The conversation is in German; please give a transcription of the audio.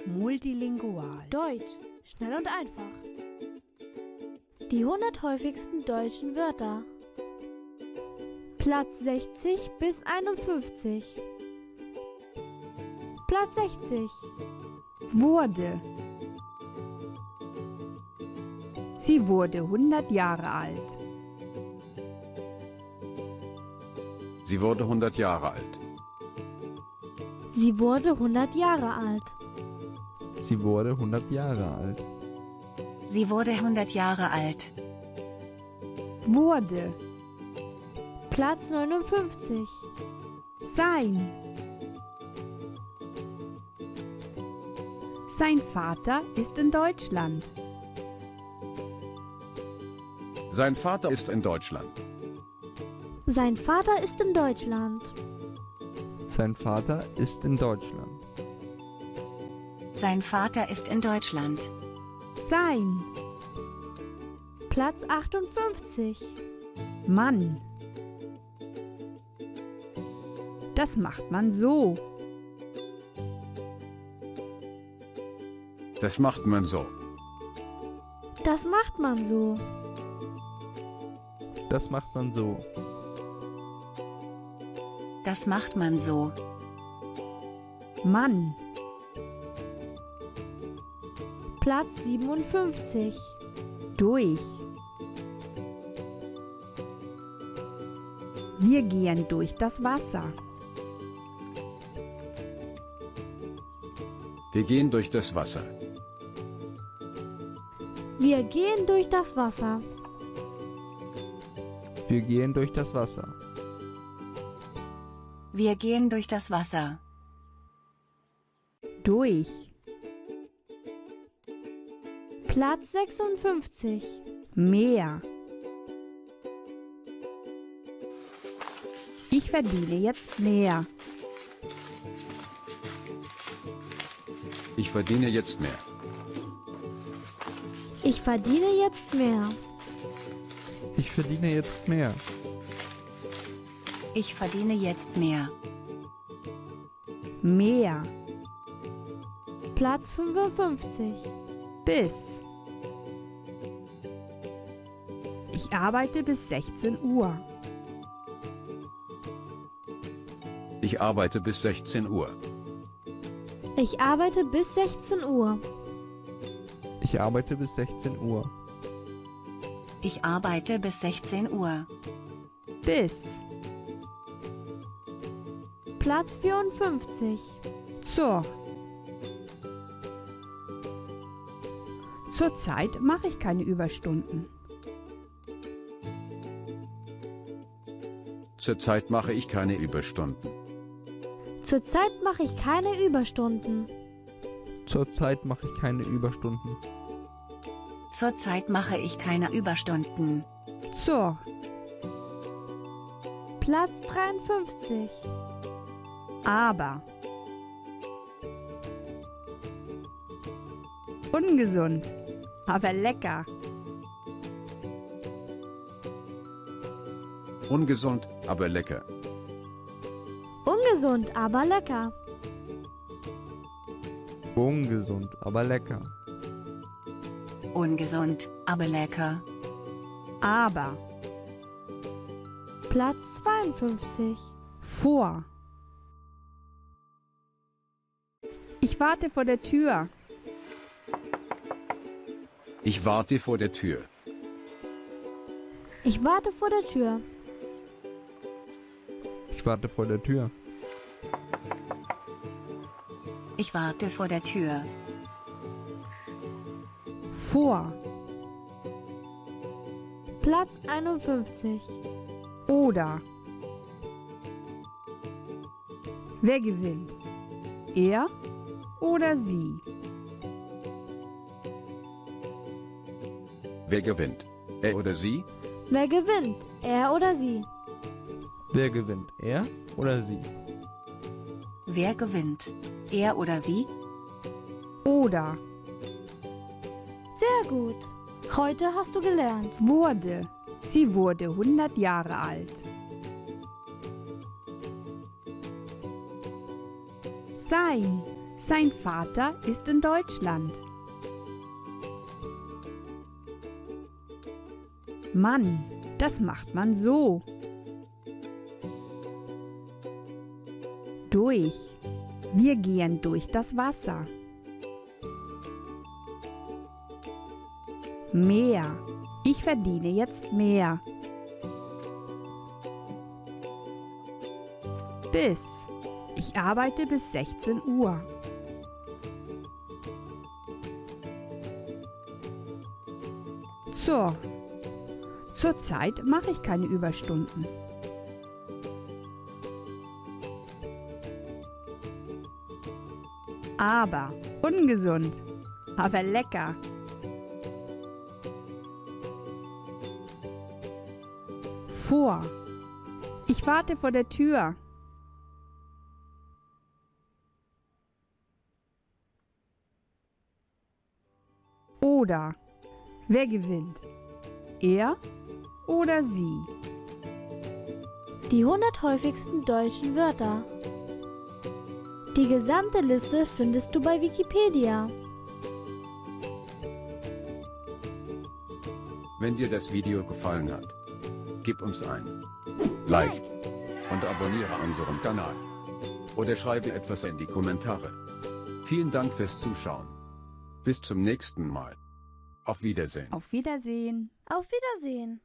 Multilingual. Deutsch. Schnell und einfach. Die 100 häufigsten deutschen Wörter. Platz 60 bis 51. Platz 60. Wurde. Sie wurde 100 Jahre alt. Sie wurde 100 Jahre alt. Sie wurde 100 Jahre alt. Sie wurde 100 Jahre alt. Sie wurde 100 Jahre alt. Wurde. Platz 59. Sein. Sein Vater ist in Deutschland. Sein Vater ist in Deutschland. Sein Vater ist in Deutschland. Sein Vater ist in Deutschland. Sein Vater ist in Deutschland. Sein. Platz 58. Mann. Das macht man so. Das macht man so. Das macht man so. Das macht man so. Das macht man so. Mann. Platz 57. Durch. Wir gehen durch das Wasser. Wir gehen durch das Wasser. Wir gehen durch das Wasser. Wir gehen durch das Wasser. Wir gehen durch das Wasser. Durch. Platz 56. Mehr. Ich verdiene jetzt mehr. Ich verdiene jetzt mehr. Ich verdiene jetzt mehr. Ich verdiene jetzt mehr. Ich verdiene jetzt mehr. Mehr. Platz 55. Bis. Ich arbeite bis 16 Uhr. Ich arbeite bis 16 Uhr. Ich arbeite bis 16 Uhr. Ich arbeite bis 16 Uhr. Ich arbeite bis 16 Uhr. Bis. Platz 54. Zur. Zurzeit mache ich keine Überstunden. Zurzeit mache ich keine Überstunden. Zurzeit mache ich keine Überstunden. Zurzeit mache ich keine Überstunden. Zurzeit mache ich keine Überstunden. Zur. Platz 53. Aber. Ungesund, aber lecker. Ungesund, aber lecker. Ungesund, aber lecker. Ungesund, aber lecker. Ungesund, aber lecker. Aber. Platz 52. Vor. Ich warte vor der Tür. Ich warte vor der Tür. Ich warte vor der Tür. Ich warte vor der Tür. Ich warte vor der Tür. Vor. Platz 51. Oder. Wer gewinnt? Er oder sie? Wer gewinnt? Er oder sie? Wer gewinnt? Er oder sie? Wer gewinnt? Er oder sie? Wer gewinnt? Er oder sie? Oder. Sehr gut. Heute hast du gelernt. Wurde. Sie wurde 100 Jahre alt. Sein. Sein Vater ist in Deutschland. Mann, das macht man so. Durch. Wir gehen durch das Wasser. Mehr. Ich verdiene jetzt mehr. Bis. Ich arbeite bis 16 Uhr. Zurzeit mache ich keine Überstunden. Aber ungesund, aber lecker. Vor. Ich warte vor der Tür. Oder. Wer gewinnt? Er oder sie? Die 100 häufigsten deutschen Wörter. Die gesamte Liste findest du bei Wikipedia. Wenn dir das Video gefallen hat, gib uns ein Like und abonniere unseren Kanal. Oder schreibe etwas in die Kommentare. Vielen Dank fürs Zuschauen. Bis zum nächsten Mal. Auf Wiedersehen. Auf Wiedersehen. Auf Wiedersehen.